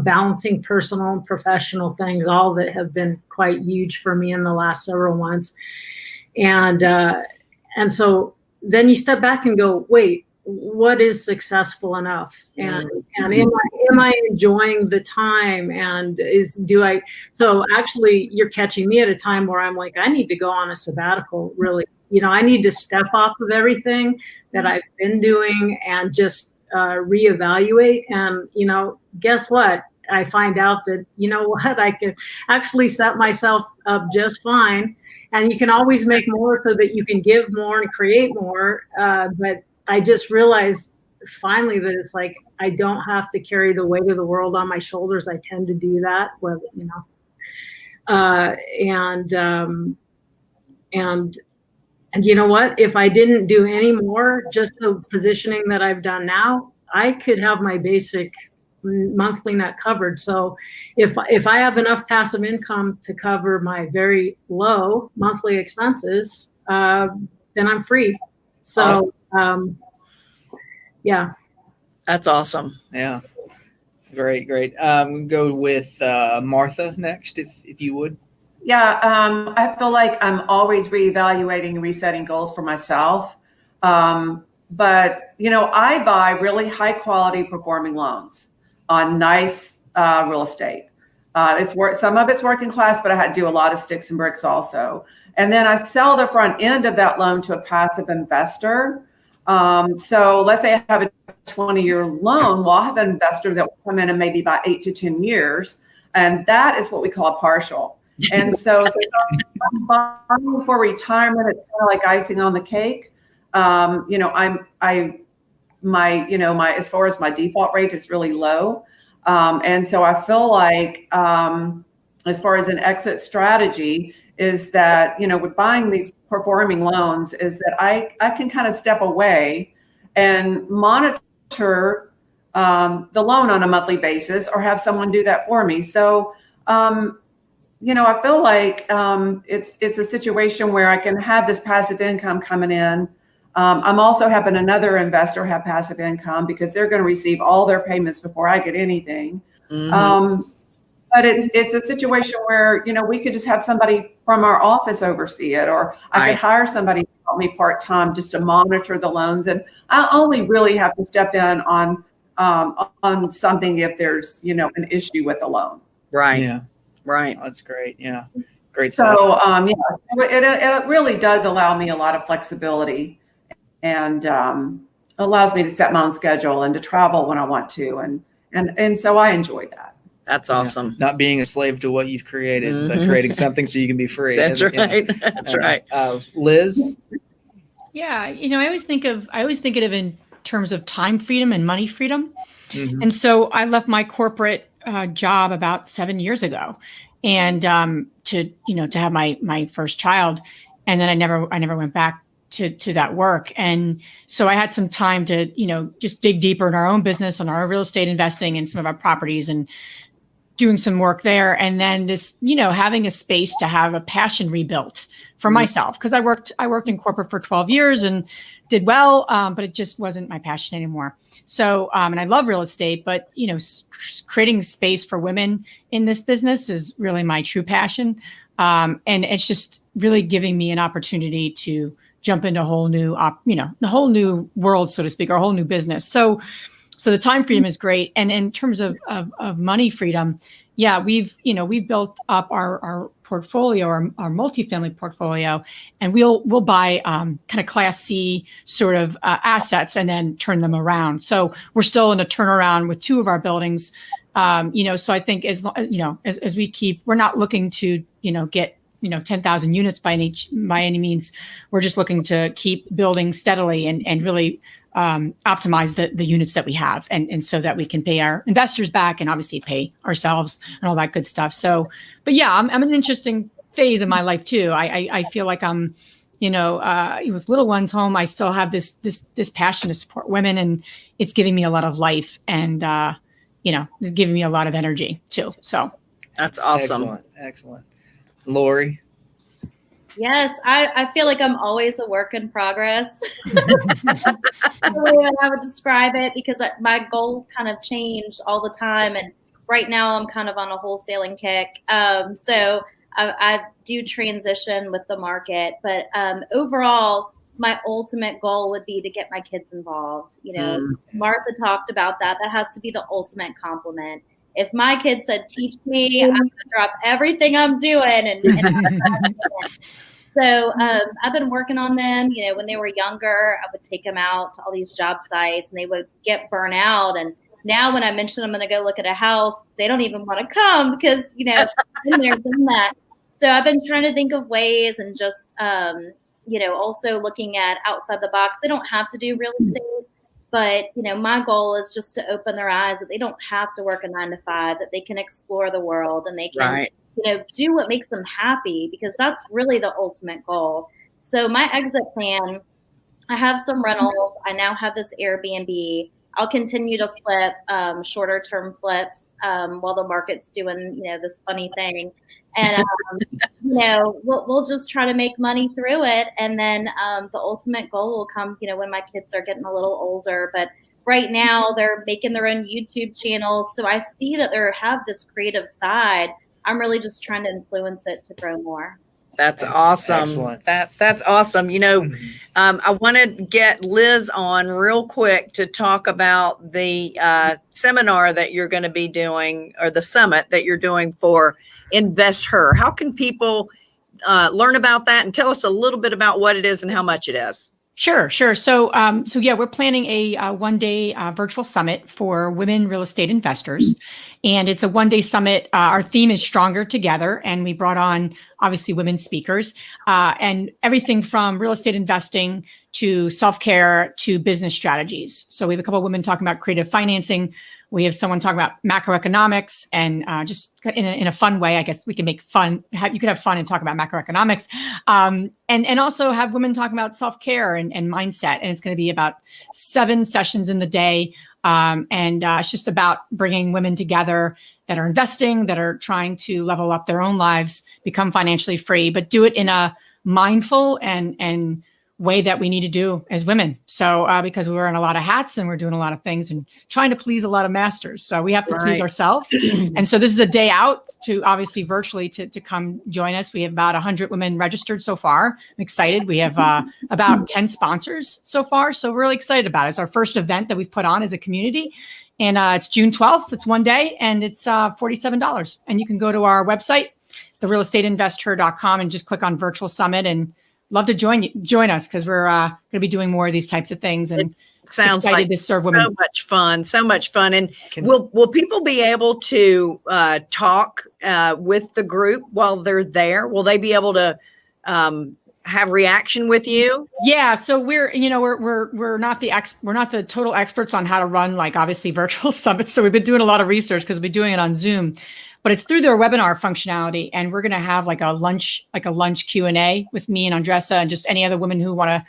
balancing personal and professional things, all that have been quite huge for me in the last several months. And so then you step back and go, wait, what is successful enough? And am I enjoying the time? And so actually you're catching me at a time where I'm like, I need to go on a sabbatical, really. I need to step off of everything that I've been doing and just reevaluate. And, guess what? I find out that, I can actually set myself up just fine. And you can always make more so that you can give more and create more. But I just realized finally that it's like, I don't have to carry the weight of the world on my shoulders. I tend to do that, and you know what? If I didn't do any more, just the positioning that I've done now, I could have my basic monthly net covered. So if I have enough passive income to cover my very low monthly expenses, then I'm free. So, yeah. That's awesome. Yeah. Great. We'll go with Martha next, if you would. Yeah, I feel like I'm always reevaluating and resetting goals for myself. But, I buy really high quality performing loans on nice real estate. Some of it's working class, but I had to do a lot of sticks and bricks also. And then I sell the front end of that loan to a passive investor. So let's say I have a 20-year loan. Well, I'll have an investor that will come in and maybe buy 8 to 10 years. And that is what we call a partial. And so I'm buying for retirement. It's kind of like icing on the cake. My as far as my default rate is really low. And so I feel like as far as an exit strategy is that, with buying these performing loans is that I can kind of step away and monitor the loan on a monthly basis or have someone do that for me. So, I feel like it's a situation where I can have this passive income coming in. I'm also having another investor have passive income because they're going to receive all their payments before I get anything. Mm-hmm. But it's a situation where, we could just have somebody from our office oversee it, or I could hire somebody to help me part-time just to monitor the loans. And I only really have to step in on something if there's, an issue with the loan. Right. Yeah. Right. That's great. Yeah. Great. So, it really does allow me a lot of flexibility and allows me to set my own schedule and to travel when I want to. And so I enjoy that. That's awesome. Not being a slave to what you've created, but creating something so you can be free. That's right. That's right. Liz? Yeah. I always think of it in terms of time freedom and money freedom. Mm-hmm. And so I left my corporate job about 7 years ago. and to have my first child, and then I never went back to that work. And so I had some time to just dig deeper in our own business, on our real estate investing and some of our properties, and doing some work there. And then this, having a space to have a passion rebuilt for myself, because I worked in corporate for 12 years and did well, but it just wasn't my passion anymore. So, and I love real estate, but creating space for women in this business is really my true passion. And it's just really giving me an opportunity to jump into a whole new, a whole new world, so to speak, or a whole new business. So the time freedom is great. And in terms of money freedom, yeah, we've built up our portfolio, our multifamily portfolio, and we'll buy kind of Class C sort of assets and then turn them around. So we're still in a turnaround with 2 of our buildings. So I think as we keep, we're not looking to, get 10,000 units by any means. We're just looking to keep building steadily and really optimize the units that we have, and so that we can pay our investors back and obviously pay ourselves and all that good stuff. So, but yeah, I'm in an interesting phase of my life too. I feel like I'm, with little ones home, I still have this passion to support women, and it's giving me a lot of life, and it's giving me a lot of energy too. So that's awesome. Excellent. Lori. Yes, I feel like I'm always a work in progress. The way that I would describe it, because my goals kind of change all the time. And right now I'm kind of on a wholesaling kick. So I do transition with the market. But overall, my ultimate goal would be to get my kids involved. Martha talked about that. That has to be the ultimate compliment. If my kids said, teach me, I'm going to drop everything I'm doing. And so I've been working on them. When they were younger, I would take them out to all these job sites, and they would get burnt out. And now when I mention I'm going to go look at a house, they don't even want to come because, been there, done that. So I've been trying to think of ways, and just, also looking at outside the box. They don't have to do real estate. But, my goal is just to open their eyes that they don't have to work a 9 to 5, that they can explore the world, and they can, do what makes them happy, because that's really the ultimate goal. So my exit plan, I have some rentals. I now have this Airbnb. I'll continue to flip shorter term flips while the market's doing, this funny thing. And, we'll just try to make money through it. And then the ultimate goal will come, when my kids are getting a little older. But right now they're making their own YouTube channels. So I see that they have this creative side. I'm really just trying to influence it to grow more. That's awesome. Excellent. That's awesome. I want to get Liz on real quick to talk about the seminar that you're going to be doing, or the summit that you're doing for Invest Her. How can people learn about that, and tell us a little bit about what it is and how much it is? Sure. So yeah, we're planning a 1-day virtual summit for women real estate investors, and it's a 1-day summit. Our theme is Stronger Together, and we brought on obviously women speakers, and everything from real estate investing to self-care to business strategies. So we have a couple of women talking about creative financing. We have someone talking about macroeconomics, and just in a fun way, I guess we can make fun. You could have fun and talk about macroeconomics, and also have women talking about self-care and mindset. And it's going to be about 7 sessions in the day. And it's just about bringing women together that are investing, that are trying to level up their own lives, become financially free, but do it in a mindful and way that we need to do as women. So because we're wearing a lot of hats and we're doing a lot of things and trying to please a lot of masters. So we have to please ourselves. And so this is a day out to obviously virtually to come join us. We have about 100 women registered so far. I'm excited. We have about 10 sponsors so far. So we're really excited about it. It's our first event that we've put on as a community. And it's June 12th. It's 1 day, and it's $47. And you can go to our website, therealestaiteinvestor.com, and just click on virtual summit, and love to join us, because we're going to be doing more of these types of things, and sounds excited like to serve women. So much fun. And will people be able to talk with the group while they're there? Will they be able to have reaction with you? Yeah, so we're not the total experts on how to run, like, obviously virtual summits. So we've been doing a lot of research because we've been doing it on Zoom, but it's through their webinar functionality, and we're going to have like a lunch Q&A with me and Andressa and just any other women who want to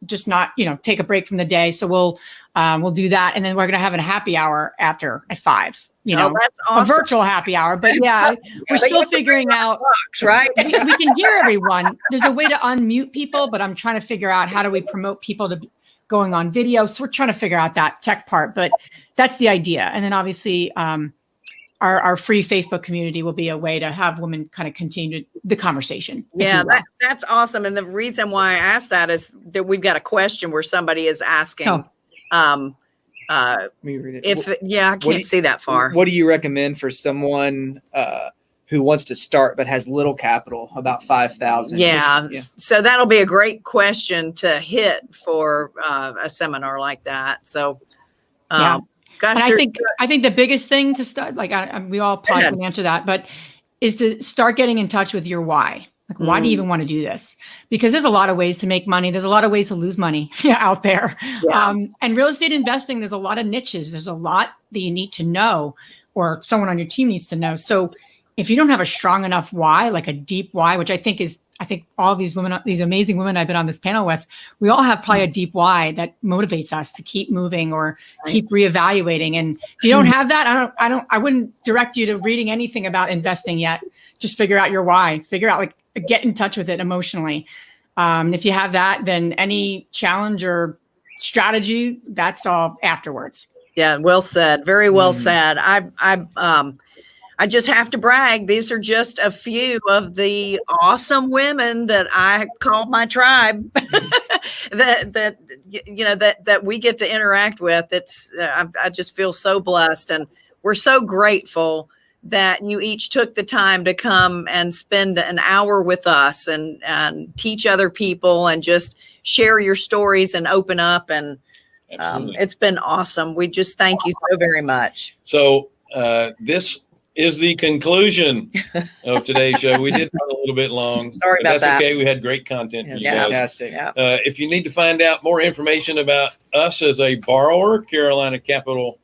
just not, take a break from the day. So we'll do that, and then we're going to have a happy hour after at 5. That's awesome. A virtual happy hour, but yeah, we're still figuring out, right? we can hear everyone. There's a way to unmute people, but I'm trying to figure out how do we promote people to going on video. So we're trying to figure out that tech part, but that's the idea. And then obviously our free Facebook community will be a way to have women kind of continue the conversation. Yeah, that's awesome. And the reason why I asked that is that we've got a question where somebody is asking, Let me read it. I can't see that far. What do you recommend for someone who wants to start but has little capital, about 5,000? Yeah. So that'll be a great question to hit for a seminar like that. So, gosh, and I think the biggest thing to start, like we all probably can answer that, but is to start getting in touch with your why. Like, why do you even want to do this? Because there's a lot of ways to make money. There's a lot of ways to lose money out there. Yeah. And real estate investing, there's a lot of niches. There's a lot that you need to know, or someone on your team needs to know. So if you don't have a strong enough why, like a deep why, which I think all these women, these amazing women I've been on this panel with, we all have probably a deep why that motivates us to keep moving or keep reevaluating. And if you don't have that, I wouldn't direct you to reading anything about investing yet. Just figure out your why, get in touch with it emotionally. If you have that, then any challenge or strategy, that's all afterwards. Yeah. Well said. Very well said. I just have to brag. These are just a few of the awesome women that I call my tribe that we get to interact with. I just feel so blessed, and we're so grateful that you each took the time to come and spend an hour with us and teach other people and just share your stories and open up. And it's been awesome. We just thank you so very much. So this is the conclusion of today's show. We did run a little bit long. Sorry about that. That's okay. We had great content for you guys. Fantastic. Yeah. If you need to find out more information about us as a borrower, Carolina Capital.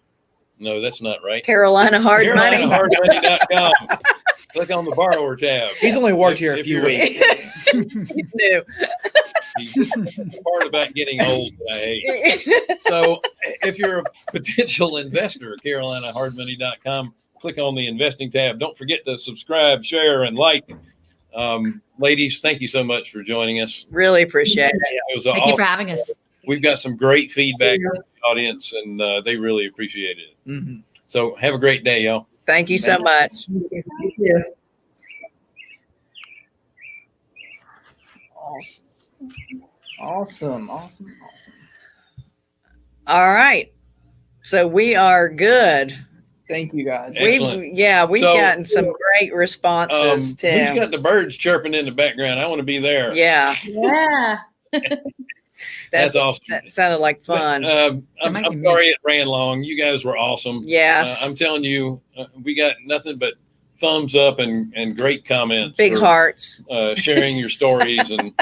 No, that's not right. Carolina Hard Money. CarolinaHardMoney.com. Click on the borrower tab. He's only worked here a few weeks. He's new. The part about getting old that I hate. So if you're a potential investor, CarolinaHardMoney.com, click on the investing tab. Don't forget to subscribe, share, and like. Ladies, thank you so much for joining us. Really appreciate it. It was Thank you for having us. We've got some great feedback from the audience, and they really appreciated it. Mm-hmm. So have a great day, y'all. Thank you so much. Thank you. Awesome. All right. So we are good. Thank you, guys. Excellent. We've So, gotten some great responses, Who's Tim. got the birds chirping in the background? I want to be there. Yeah. Yeah. That's awesome. That sounded like fun. But, I'm sorry it ran long. You guys were awesome. Yes. I'm telling you, we got nothing but thumbs up and great comments. Big for, hearts. sharing your stories, and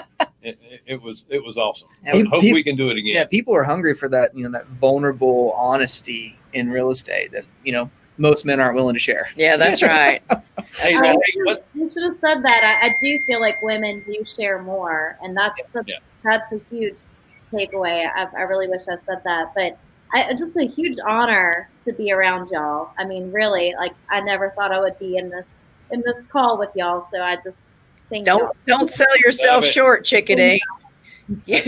it was awesome. Yeah. Hope we can do it again. Yeah, people are hungry for that, that vulnerable honesty in real estate that, most men aren't willing to share. Yeah, that's right. Hey, what? You should have said that. I do feel like women do share more, and that's a huge takeaway. I really wish I said that, but just a huge honor to be around y'all. I mean, really, like, I never thought I would be in this call with y'all. So I just think Don't sell yourself short, chickadee. Yeah.